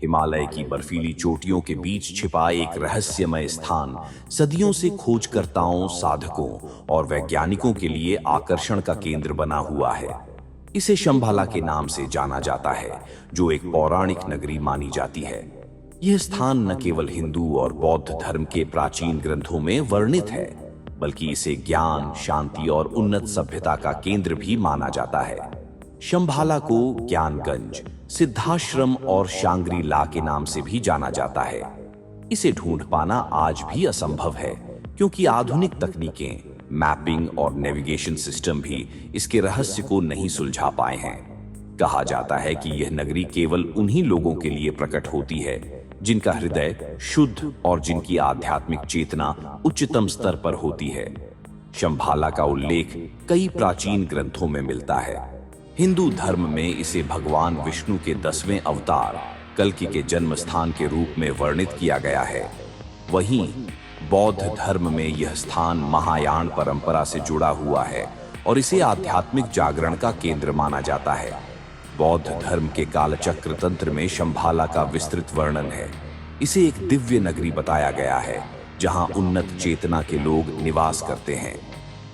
हिमालय की बर्फीली चोटियों के बीच छिपा एक रहस्यमय स्थान सदियों से खोजकर्ताओं, साधकों और वैज्ञानिकों के लिए आकर्षण का केंद्र बना हुआ है। इसे शंभाला के नाम से जाना जाता है, जो एक पौराणिक नगरी मानी जाती है। यह स्थान न केवल हिंदू और बौद्ध धर्म के प्राचीन ग्रंथों में वर्णित है, बल्कि इसे ज्ञान, शांति और उन्नत सभ्यता का केंद्र भी माना जाता है। शंभाला को ज्ञानगंज, सिद्धाश्रम और शांग्री ला के नाम से भी जाना जाता है। इसे ढूंढ पाना आज भी असंभव है, क्योंकि आधुनिक तकनीकें, मैपिंग और नेविगेशन सिस्टम भी इसके रहस्य को नहीं सुलझा पाए हैं। कहा जाता है कि यह नगरी केवल उन्हीं लोगों के लिए प्रकट होती है जिनका हृदय शुद्ध और जिनकी आध्यात्मिक चेतना उच्चतम स्तर पर होती है। शंभाला का उल्लेख कई प्राचीन ग्रंथों में मिलता है। हिंदू धर्म में इसे भगवान विष्णु के 10वें अवतार कल्कि के जन्म स्थान के रूप में वर्णित किया गया है। वहीं बौद्ध धर्म में यह स्थान महायान परंपरा से जुड़ा हुआ है और इसे आध्यात्मिक जागरण का केंद्र माना जाता है। बौद्ध धर्म के कालचक्र तंत्र में शंभाला का विस्तृत वर्णन है। इसे एक दिव्य नगरी बताया गया है, जहां उन्नत चेतना के लोग निवास करते हैं।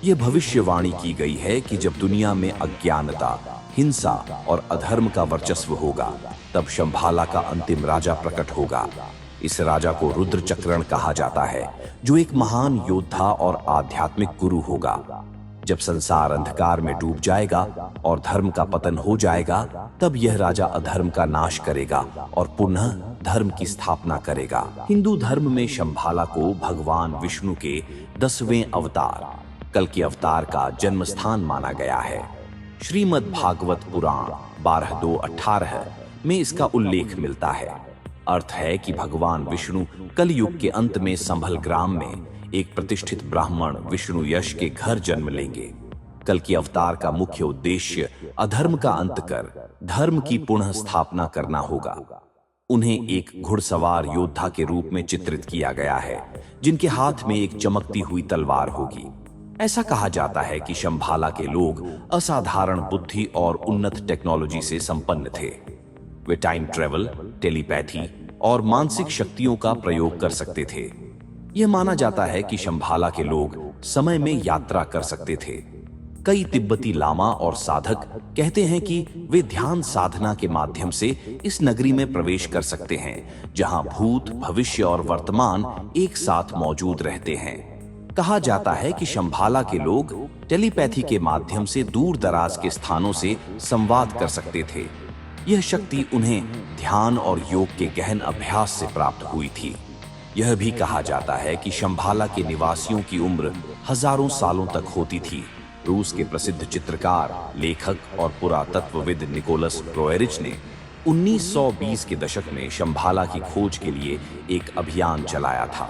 यह भविष्यवाणी की गई है कि जब दुनिया में अज्ञानता, हिंसा और अधर्म का वर्चस्व होगा, तब शंभाला का अंतिम राजा प्रकट होगा। इस राजा को रुद्र चक्रण कहा जाता है, जो एक महान योद्धा और आध्यात्मिक गुरु होगा। जब संसार अंधकार में डूब जाएगा और धर्म का पतन हो जाएगा, तब यह राजा अधर्म का नाश करेगा और पुनः धर्म की स्थापना करेगा। हिंदू धर्म में शंभाला को भगवान विष्णु के 10वें अवतार कल्कि अवतार का जन्म स्थान माना गया है। श्रीमद् भागवत पुराण 12.2.18 में इसका उल्लेख मिलता है। अर्थ है कि भगवान विष्णु कलयुग के अंत में संभल ग्राम में एक प्रतिष्ठित ब्राह्मण विष्णु यश के घर जन्म लेंगे। कल्कि अवतार का मुख्य उद्देश्य अधर्म का अंत कर धर्म की पुनः स्थापना करना होगा। उन्हें एक घुड़सवार योद्धा के रूप में चित्रित किया गया है, जिनके हाथ में एक चमकती हुई तलवार होगी। ऐसा कहा जाता है कि शंभाला के लोग असाधारण बुद्धि और उन्नत टेक्नोलॉजी से संपन्न थे। वे टाइम ट्रेवल, टेलीपैथी और मानसिक शक्तियों का प्रयोग कर सकते थे। यह माना जाता है कि शंभाला के लोग समय में यात्रा कर सकते थे। कई तिब्बती लामा और साधक कहते हैं कि वे ध्यान साधना के माध्यम से इस नगरी में प्रवेश कर सकते हैं, जहां भूत, भविष्य और वर्तमान एक साथ मौजूद रहते हैं। कहा जाता है कि शंभाला के लोग टेलीपैथी के माध्यम से दूर दराज के स्थानों से संवाद कर सकते थे। यह शक्ति उन्हें ध्यान और योग के गहन अभ्यास से प्राप्त हुई थी। यह भी कहा जाता है कि शंभाला के निवासियों की उम्र हजारों सालों तक होती थी। रूस के प्रसिद्ध चित्रकार, लेखक और पुरातत्वविद निकोलस रोएरिच ने 1920 के दशक में शंभाला की खोज के लिए एक अभियान चलाया था।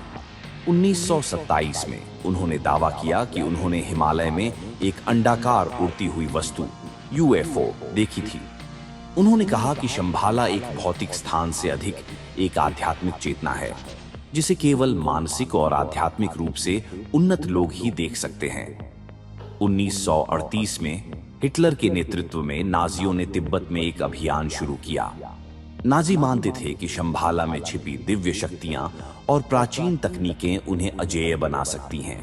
1927 में उन्होंने दावा किया कि उन्होंने हिमालय में एक अंडाकार उड़ती हुई वस्तु UFO देखी थी। उन्होंने कहा कि शंभाला एक भौतिक स्थान से अधिक एक आध्यात्मिक चेतना है, जिसे केवल मानसिक और आध्यात्मिक रूप से उन्नत लोग ही देख सकते हैं। 1938 में हिटलर के नेतृत्व में नाजियों ने तिब्बत में एक अभियान शुरू किया। नाजी मानते थे कि शंभाला में छिपी दिव्य शक्तियां और प्राचीन तकनीकें उन्हें अजेय बना सकती हैं।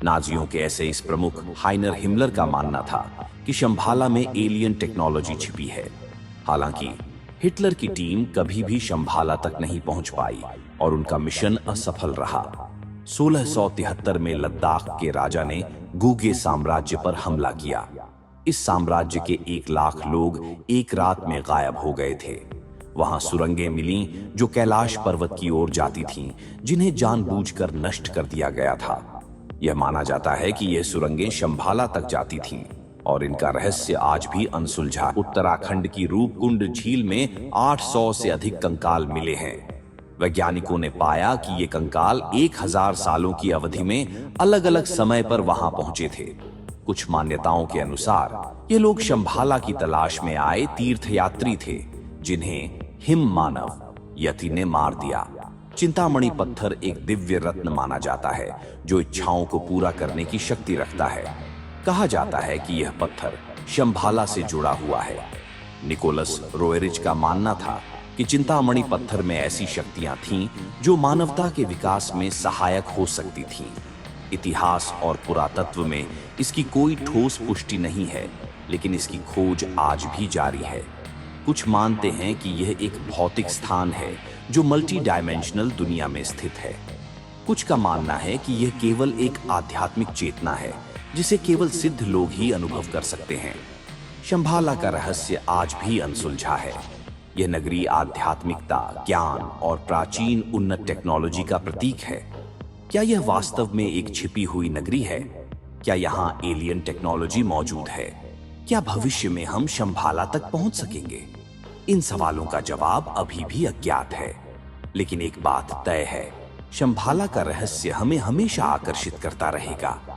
नाजियों के ऐसे इस प्रमुख हाइनर हिमलर का मानना था कि शंभाला में एलियन टेक्नोलॉजी छिपी है। हालांकि हिटलर की टीम कभी भी शंभाला तक नहीं पहुंच पाई और उनका मिशन असफल रहा। 1673 में लद्दाख के राजा ने गुगे साम्राज्य पर हमला किया। इस साम्राज्य के 1 लाख लोग एक रात में गायब हो गए थे। वहां सुरंगें मिलीं जो कैलाश पर्वत की ओर जाती थीं, जिन्हें जानबूझकर नष्ट कर दिया गया था। यह माना जाता है कि यह सुरंगें शंभाला तक जाती थीं और इनका रहस्य आज भी अनसुलझा। उत्तराखंड की रूपकुंड झील में 800 से अधिक कंकाल मिले हैं। वैज्ञानिकों ने पाया कि ये कंकाल 1000 सालों की अवधि में अलग अलग समय पर वहां पहुंचे थे। कुछ मान्यताओं के अनुसार ये लोग शंभाला की तलाश में आए तीर्थयात्री थे, जिन्हें हिम मानव यति ने मार दिया। चिंतामणि पत्थर एक दिव्य रत्न माना जाता है, जो इच्छाओं को पूरा करने की शक्ति रखता है। कहा जाता है कि यह पत्थर शंभाला से जुड़ा हुआ है। निकोलस रोएरिच का मानना था कि चिंतामणि पत्थर में ऐसी शक्तियां थीं जो मानवता के विकास में सहायक हो सकती थीं। इतिहास और पुरातत्व में इसकी कोई ठोस पुष्टि नहीं है, लेकिन इसकी खोज आज भी जारी है। कुछ मानते हैं कि यह एक भौतिक स्थान है जो मल्टी डायमेंशनल दुनिया में स्थित है। कुछ का मानना है कि यह केवल एक आध्यात्मिक चेतना है जिसे केवल सिद्ध लोग ही अनुभव कर सकते हैं। शंभाला का रहस्य आज भी अनसुलझा है। यह नगरी आध्यात्मिकता, ज्ञान और प्राचीन उन्नत टेक्नोलॉजी का प्रतीक है। क्या यह वास्तव में एक छिपी हुई नगरी है? क्या यहाँ एलियन टेक्नोलॉजी मौजूद है? क्या भविष्य में हम शंभाला तक पहुंच सकेंगे? इन सवालों का जवाब अभी भी अज्ञात है, लेकिन एक बात तय है, शंभाला का रहस्य हमें हमेशा आकर्षित करता रहेगा।